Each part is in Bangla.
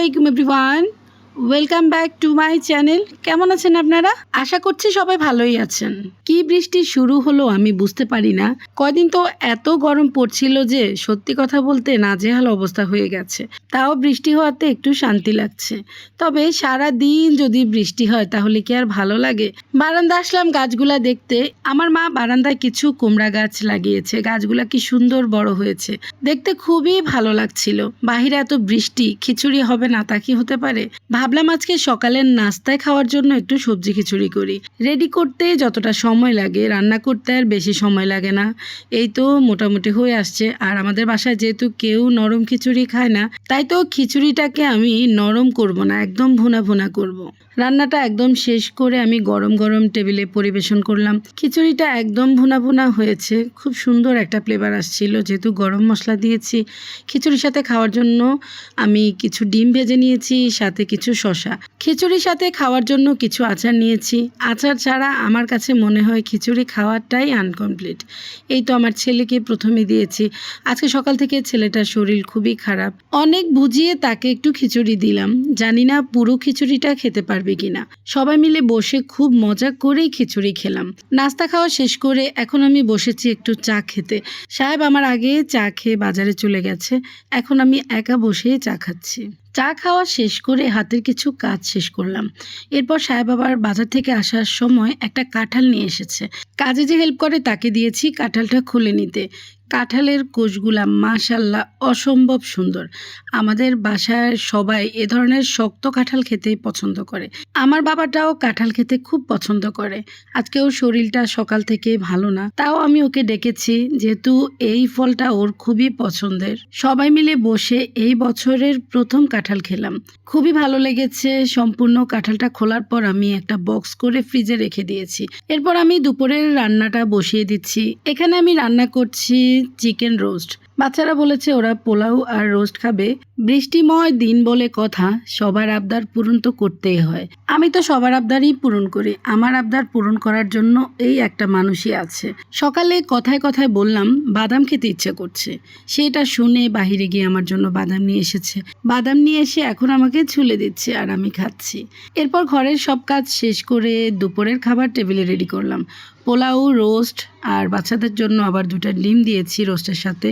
আলাইকুম everyone, welcome back to my channel. কেমন আছেন আপনারা? আশা করছি সবাই ভালোই আছেন। কি বৃষ্টি শুরু হলো আমি বুঝতে পারি না। কয়দিন তো এত গরম পড়ছিল যে সত্যি কথা বলতে নাজেহাল অবস্থা হয়ে গেছে। তাও বৃষ্টি হওয়াতে একটু শান্তি লাগছে। তবে সারা দিন যদি বৃষ্টি হয় তাহলে কি আর ভালো লাগে? বারান্দা আসলাম গাছগুলা দেখতে। আমার মা বারান্দায় কিছু কুমড়া গাছ লাগিয়েছে। গাছগুলা কি সুন্দর বড় হয়েছে, দেখতে খুবই ভালো লাগছিল। বাহিরে এত বৃষ্টি, খিচুড়ি হবে না তা কি হতে পারে? ভাবলাম আজকে সকালের নাস্তায় খাওয়ার জন্য একটু সবজি খিচুড়ি করি। রেডি করতে যতটা সময় লাগে রান্না করতে আর বেশি সময় লাগে না। এই তো মোটামুটি হয়ে আসছে। আর আমাদের বাসায় যেহেতু কেউ নরম খিচুড়ি খায় না, তাই তো খিচুড়িটাকে আমি নরম করব না, একদম ভুনা ভুনা করব। রান্নাটা একদম শেষ করে আমি গরম গরম টেবিলে পরিবেশন করলাম। খিচুড়িটা একদম ভুনা ভুনা হয়েছে, খুব সুন্দর একটা ফ্লেভার আসছিল। যেহেতু গরম মশলা দিয়েছি, খিচুড়ির সাথে খাওয়ার জন্য আমি কিছু ডিম ভেজে নিয়েছি, সাথে কিছু শসা। খিচুড়ির সাথে খাওয়ার জন্য কিছু আচার নিয়েছি। আচার ছাড়া আমার কাছে মনে হয় খিচুড়ি খাওয়াটাই আনকমপ্লিট। এই তো আমার ছেলেকে প্রথমে দিয়েছি। আজকে সকাল থেকে ছেলেটার শরীর খুবই খারাপ। অনেক বুঝিয়ে তাকে একটু খিচুড়ি দিলাম। জানি না পুরো খিচুড়িটা খেতে পারবে কিনা। সবাই মিলে বসে খুব মজা করেই খিচুড়ি খেলাম। নাস্তা খাওয়া শেষ করে এখন আমি বসেছি একটু চা খেতে। সাহেব আমার আগে চা খেয়ে বাজারে চলে গেছে। এখন আমি একা বসে চা খাচ্ছি। চা খাওয়া শেষ করে হাতের কিছু কাজ শেষ করলাম। এরপর সাহেব আবার বাজার থেকে আসার সময় একটা কাঁঠাল নিয়ে এসেছে। কাজে যে হেল্প করে তাকে দিয়েছি কাঁঠালটা খুলে নিতে। কাঁঠালের কোষগুলা মাশাল্লাহ অসম্ভব সুন্দর। আমাদের বাসায় সবাই এ ধরনের শক্ত কাঁঠাল খেতেই পছন্দ করে। আমার বাবাটাও কাঁঠাল খেতে খুব পছন্দ করে। আজকেও শরীরটা সকাল থেকে ভালো না, তাও আমি ওকে ডেকেছি, যেহেতু এই ফলটা ওর খুবই পছন্দের। সবাই মিলে বসে এই বছরের প্রথম কাঁঠাল খেলাম। খুবই ভালো লেগেছে। সম্পূর্ণ কাঁঠালটা খোলার পর আমি একটা বক্স করে ফ্রিজে রেখে দিয়েছি। এরপর আমি দুপুরের রান্নাটা বসিয়ে দিচ্ছি। এখানে আমি রান্না করছি চিকেন রোস্ট। বাচ্চারা বলেছে ওরা পোলাও আর রোস্ট খাবে। বৃষ্টিময় দিন বলে কথা, সবার আবদার পূরণ তো করতেই হয়। আমি তো সবার আবদারই পূরণ করি। আমার আবদার পূরণ করার জন্য এই একটা মানুষই আছে। সকালে কথায় কথায় বললাম বাদাম খেতে ইচ্ছে করছে। সেটা শুনে বাহিরে গিয়ে আমার জন্য বাদাম নিয়ে এসেছে। বাদাম নিয়ে এসে এখন আমাকে ছুলে দিচ্ছে আর আমি খাচ্ছি। এরপর ঘরের সব কাজ শেষ করে দুপুরের খাবার টেবিলে রেডি করলাম। পোলাও, রোস্ট আর বাচ্চাদের জন্য আবার 2টা ডিম দিয়েছি রোস্টের সাথে।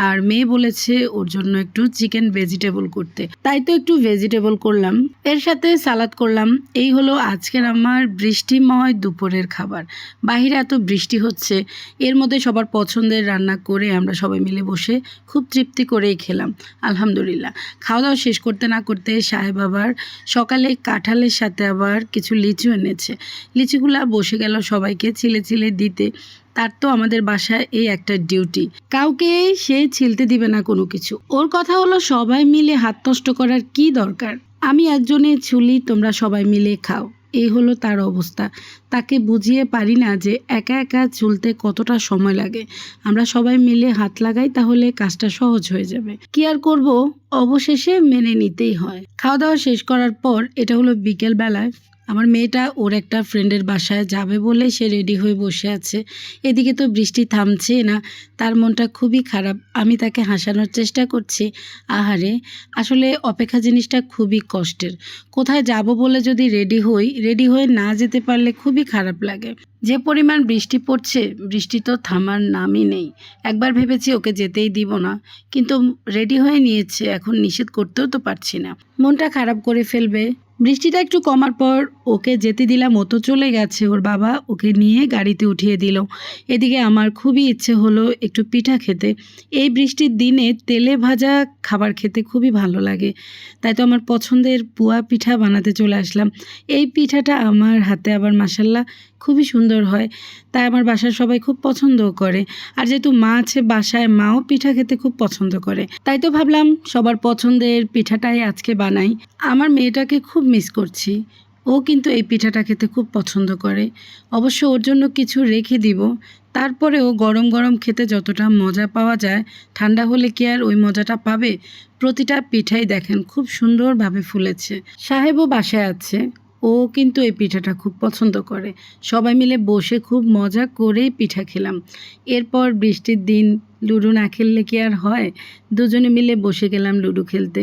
আর মেয়ে বলেছে ওর জন্য একটু চিকেন ভেজিটেবল করতে, তাই তো একটু ভেজিটেবল করলাম। এর সাথে সালাদ করলাম। এই হলো আজকের আমার বৃষ্টিময় দুপুরের খাবার। বাহিরে এত বৃষ্টি হচ্ছে, এর মধ্যে সবার পছন্দের রান্না করে আমরা সবাই মিলে বসে খুব তৃপ্তি করেই খেলাম। আলহামদুলিল্লাহ। খাওয়া দাওয়া শেষ করতে না করতে সাহেব আবার সকালে কাঁঠালের সাথে আবার কিছু লিচু এনেছে। লিচুগুলা বসে গেল সবাইকে ছিলে ছিলে দিতে। তার তো আমাদের বাসায় এই একটা ডিউটি, কাউকে সে ছিলতে দিবে না কোনো কিছু। ওর কথা হলো সবাই মিলে হাত নষ্ট করার কি দরকার। আমি একজনে ছুলি, তোমরা সবাই মিলে খাও। এই হলো তার অবস্থা। তাকে বুঝিয়ে পারি না যে একা একা চুলতে কতটা সময় লাগে। আমরা সবাই মিলে হাত লাগাই, তাহলে কাজটা সহজ হয়ে যাবে। কি আর করব, অবশেষে মেনে নিতেই হয়। খাওয়া দাওয়া শেষ করার পর এটা হলো বিকেল বেলায়। আমার মেয়েটা ওর একটা ফ্রেন্ডের বাসায় যাবে বলে সে রেডি হয়ে বসে আছে। এদিকে তো বৃষ্টি থামছে না, তার মনটা খুবই খারাপ। আমি তাকে হাসানোর চেষ্টা করছি। আহারে, আসলে অপেক্ষা জিনিসটা খুবই কষ্টের। কোথায় যাব বলে যদি রেডি হয়ে না যেতে পারলে খুবই খারাপ লাগে। যে পরিমাণ বৃষ্টি পড়ছে, বৃষ্টি তো থামার নামই নেই। একবার ভেবেছি ওকে যেতেই দিব না, কিন্তু রেডি হয়ে নিয়েছে, এখন নিষেধ করতেও তো পারছি না। মনটা খারাপ করে ফেলবে। বৃষ্টিটা একটু কমার পর ওকে যেতে দিলাম। ও তো চলে গেছে, ওর বাবা ওকে নিয়ে গাড়িতে উঠিয়ে দিল। এদিকে আমার খুবই ইচ্ছে হলো একটু পিঠা খেতে। এই বৃষ্টির দিনে তেলে ভাজা খাবার খেতে খুবই ভালো লাগে। তাই তো আমার পছন্দের পুয়া পিঠা বানাতে চলে আসলাম। এই পিঠাটা আমার হাতে আবার মাশাল্লাহ খুবই সুন্দর হয়, তাই আমার বাসার সবাই খুব পছন্দও করে। আর যেহেতু মা আছে বাসায়, মাও পিঠা খেতে খুব পছন্দ করে, তাই তো ভাবলাম সবার পছন্দের পিঠাটাই আজকে বানাই। আমার মেয়েটাকে খুব মিস করছি। ও কিন্তু এই পিঠাটা খেতে খুব পছন্দ করে। অবশ্য ওর জন্য কিছু রেখে দিব। তারপরেও গরম গরম খেতে যতটা মজা পাওয়া যায়, ঠান্ডা হলে কি আর ওই মজাটা পাবে? প্রতিটা পিঠাই দেখেন খুব সুন্দরভাবে ফুলেছে। সাহেবও বাসায় আছে, ও কিন্তু এই পিঠাটা খুব পছন্দ করে। সবাই মিলে বসে খুব মজা করেই পিঠা খেলাম। এরপর বৃষ্টির দিন লুডো না খেললে কি আর হয়, দুজনে মিলে বসে গেলাম লুডো খেলতে।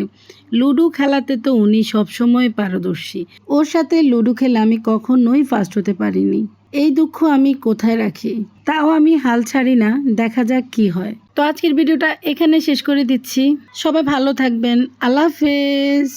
লুডো খেলাতে তো উনি সবসময় পারদর্শী। ওর সাথে লুডো খেলে আমি কখনোই ফার্স্ট হতে পারিনি। এই দুঃখ আমি কোথায় রাখি, তাও আমি হাল ছাড়ি না, দেখা যাক কি হয়। তো আজকের ভিডিওটা এখানে শেষ করে দিচ্ছি। সবাই ভালো থাকবেন। আল্লাহ হাফেজ।